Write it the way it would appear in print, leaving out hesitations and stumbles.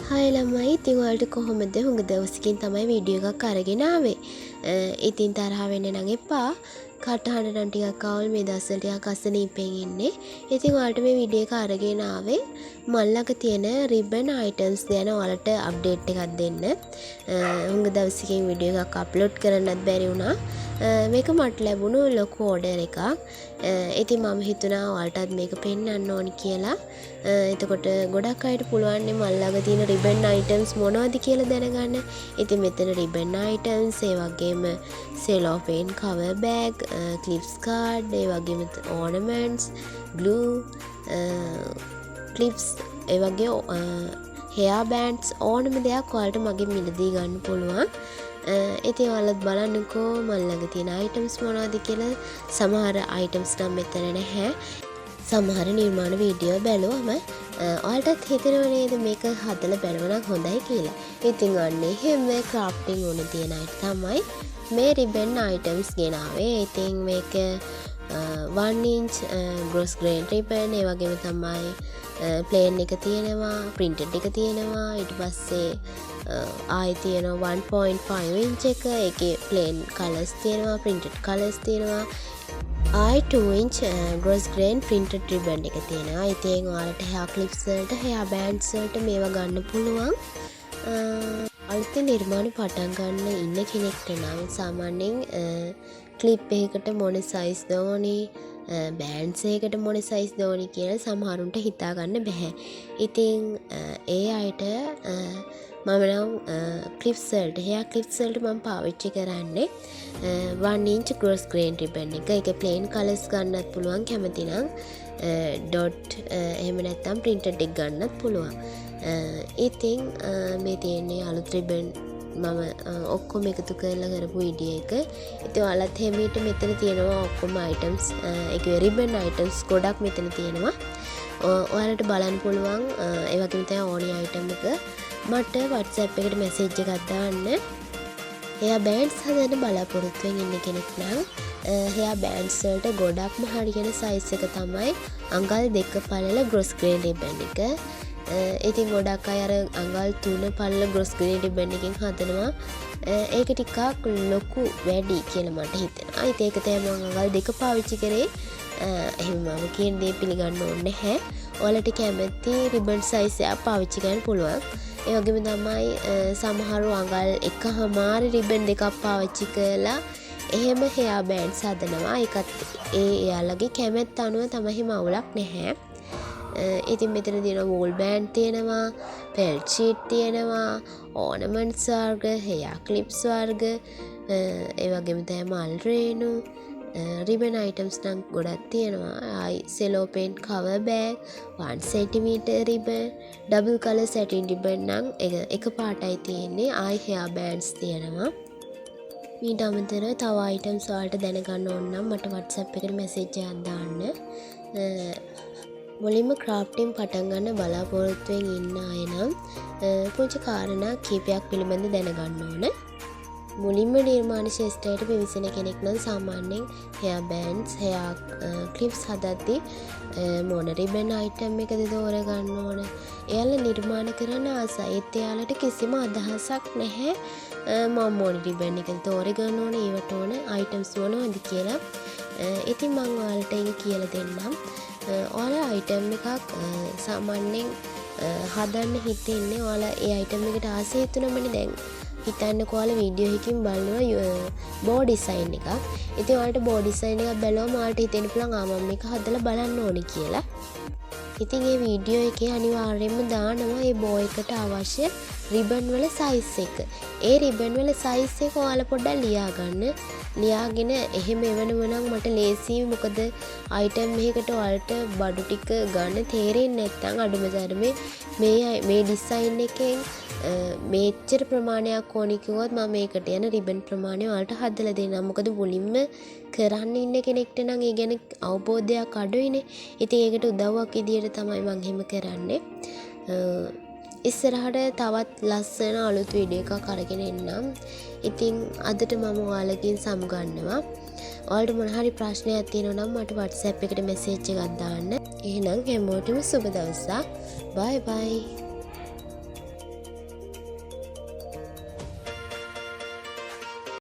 Hi ළමයි, ඉතින් ඔයාලට කොහොමද? හුඟ දවසකින් තමයි වීඩියෝ එකක් අරගෙන ආවේ. ඉතින් තරහ වෙන්න නම් එපා. කටහඬ නම් ටිකක් අවුල්, මේ දවස්වල ටිකක් අසනීපෙන් ඉන්නේ. ඉතින් ඔයාලට මේ වීඩියෝ එක අරගෙන ආවේ මල් ළඟ තියෙන රිබන් අයිටම්ස් ගැන ඔයාලට අප්ඩේට් එකක් දෙන්න. හුඟ දවසකින් වීඩියෝ එකක් අප්ලෝඩ් කරන්නත් බැරි වුණා. මේක මට ලැබුණු ලොකු ඕඩර් එකක්. ඉතින් මම හිතුණා ඔයාලටත් මේක පෙන්වන්න ඕනි කියලා. එතකොට ගොඩක් අයට පුළුවන් මල් ළඟ තියෙන රිබන් අයිටම්ස් මොනවද කියලා දැනගන්න. ඉතින් මෙතන රිබන් අයිටම්ස්, ඒ වගේම සෙලෝෆේන් කවර් බෑග්, ක්ලිප්ස් කාඩ්, ඒ වගේම ඕර්නමන්ට්ස්, ග්ලූ, ක්ලිප්ස්, ඒ වගේ හෙයා බෑන්ඩ්ස් ඕනම දෙයක් ඔයාලට මගෙන් මිලදී ගන්න පුළුවන්. ඉතින් ඔයාලත් බලන්නකෝ මල් ළඟ තියෙන අයිටම්ස් මොනවද කියලා. සමහර අයිටම්ස් නම් මෙතන නැහැ. සමහර නිර්මාණ වීඩියෝ බැලුවම ඔයාලටත් හිතෙනව නේද මේක හදලා බලවනම් හොඳයි කියලා. ඉතින් අන්න එහෙම ක්‍රාෆ්ටිං ඕන තියෙන අයට තමයි මේ රිබන් අයිටම්ස් ගෙනාවේ. ඉතින් මේක 1 inch gross grain ribbon, ඒ වගේම තමයි ප්ලේන් එක තියෙනවා, printed එක තියෙනවා. ඊට පස්සේ ආයි තියෙනවා 1.5 inch එක. ඒකේ plain colors තියෙනවා, printed colors තියෙනවා. I 2 inch gross grain printed ribbon එක තියෙනවා. ඉතින් ඔයාලට hair clips වලට, hair bands වලට මේවා ගන්න පුළුවන්. අලුත් නිර්මාණ පටන් ගන්න ඉන්න කෙනෙක්ට නම් සාමාන්‍යයෙන් ක්ලිප් එකකට මොන සයිස් දෝනි, බෑන්ඩ්ස් එකකට මොන සයිස් දෝනි කියලා සමහරුන්ට හිතා ගන්න බෑ. ඉතින් ඒ අයට මම නම් ක්ලිප්ස් වලට, hair clips වලට මම පාවිච්චි කරන්නේ 1 inch gross grain ribbon එක. ඒක plain colors ගන්නත් පුළුවන් කැමති නම්, dot එහෙම නැත්නම් printed එක ගන්නත් පුළුවන්. ඉතින් මේ තියෙන්නේ අලුත් ribbon මම ඔක්කොම එකතු කරලා කරපු වීඩියෝ එක. ඉතින් ඔයාලත් හැමීට මෙතන තියෙනවා ඔක්කොම items, ඒකේ ribbon items ගොඩක් මෙතන තියෙනවා. ඔයාලට බලන්න පුළුවන්. ඒ වගේම තමයි ඕනි item එක මට WhatsApp එකට message එකක් දාන්න. hair bands හදන්න බලාපොරොත්තුෙන් ඉන්න කෙනෙක් නම් hair bands වලට ගොඩක්ම හරියන size එක තමයි අඟල් 2 පළල gross grain ribbon එක. ඉතින් ගොඩක් අය අර අඟල් 3 පළල gross grain ribbon එකෙන් හදනවා. ඒක ටිකක් ලොකු වැඩි කියලා මට හිතෙනවා. ඉතින් ඒක තමයි මම අඟල් 2 පාවිච්චි කරේ. එහෙම මම කියන දේ පිළිගන්න ඕනේ නැහැ. ඔයාලට කැමති ribbon size එක පාවිච්චි කරන්න පුළුවන්. ඒ වගේම තමයි සමහරව අඟල් 1.5 ribbon දෙකක් පාවිච්චි කරලා එහෙම hair bands හදනවා. ඒකත් එයාලගේ කැමැත්ත අනුව තමයි, මවුලක් නැහැ. ඉතින් මෙතන තියෙනවා wool band තියෙනවා, felt sheet තියෙනවා, ornaments වර්ග, hair clips වර්ග, ඒ වගේම තමයි මල් රේණු, ribbon items නම් ගොඩක් තියෙනවා. ආයි cellophane cover bag, 1 cm ribbon, double color satin ribbon නම් එක පාටයි තියෙන්නේ. ආයි hair bands තියෙනවා. ඊට අමතරව තව items වලට දැනගන්න ඕන නම් මට WhatsApp එකට message එකක් දාන්න. මුලින්ම ක්‍රාෆ්ටින් පටන් ගන්න බලාපොරොත්තුෙන් ඉන්න අය නම් පුංචි කාරණා කීපයක් පිළිබඳ දැනගන්න ඕන. මුලින්ම නිර්මාණ ශාස්ත්‍රයට පිවිසෙන කෙනෙක් නම් සාමාන්‍යයෙන් hair bands, hair clips හදද්දී මොන ribbon item එකද තෝරගන්න ඕන. එයාලා නිර්මාණ කරන ආසයි. ඒත් එයාලට කිසිම අදහසක් නැහැ මම මොන ribbon එකද තෝරගන්න ඕන, ඒවට ඕන items මොනවද කියලා. ඉතින් මම ඔයාලට ඒක කියලා දෙන්නම්. ඔයාලා item එකක් සාමාන්‍යයෙන් හදන්න හිතෙන්නේ ඔයාලා ඒ item එකට ආසයි හිතුනමනේ. දැන් හිතන්නකෝ ඔයාලා වීඩියෝ එකකින් බලනවා බෝ ඩිසයින් එකක්. ඉතින් ඔයාලට බෝ ඩිසයින් එකක් බැලුවම ඔයාලට හිතෙන්න පුළුවන් මම මේක හදලා බලන්න ඕනේ කියලා. ඉතින් මේ වීඩියෝ එකේ අනිවාර්යයෙන්ම දානවා මේ බෝ එකට අවශ්‍ය ribbon වල size එක. ඒ ribbon වල size එක ඔයාලා පොඩ්ඩක් ලියා ගන්න. ලියාගෙන එහෙම එවනම නම් මට ලේසි. මොකද item එකකට ඔයාලට බඩු ටික ගන්න තේරෙන්නේ නැත්නම් අඩුම තරමේ මේ ඩිසයින් එකෙන් මේච්චර ප්‍රමාණයක් ඕනි කිව්වොත් මම මේකට යන ribbon ප්‍රමාණය ඔයාලට හදලා දෙන්නම්. මොකද මුලින්ම කරන්න ඉන්න කෙනෙක්ට නම් ඒ ගැන අවබෝධයක් අඩුයිනේ. ඉතින් ඒකට උදව්වක් විදියට තමයි මම එහෙම කරන්නේ. ඉස්සරහට තවත් ලස්සන අලුත් වීඩියෝ එකක් අරගෙන එන්නම්. ඉතින් අදට මම ඔයාලකින් සමුගන්නවා. ඔයාලට මොන හරි ප්‍රශ්නයක් තියෙනවා නම් මට WhatsApp එකට message එකක් දාන්න. එහෙනම් හැමෝටම සුබ දවසක්. bye bye.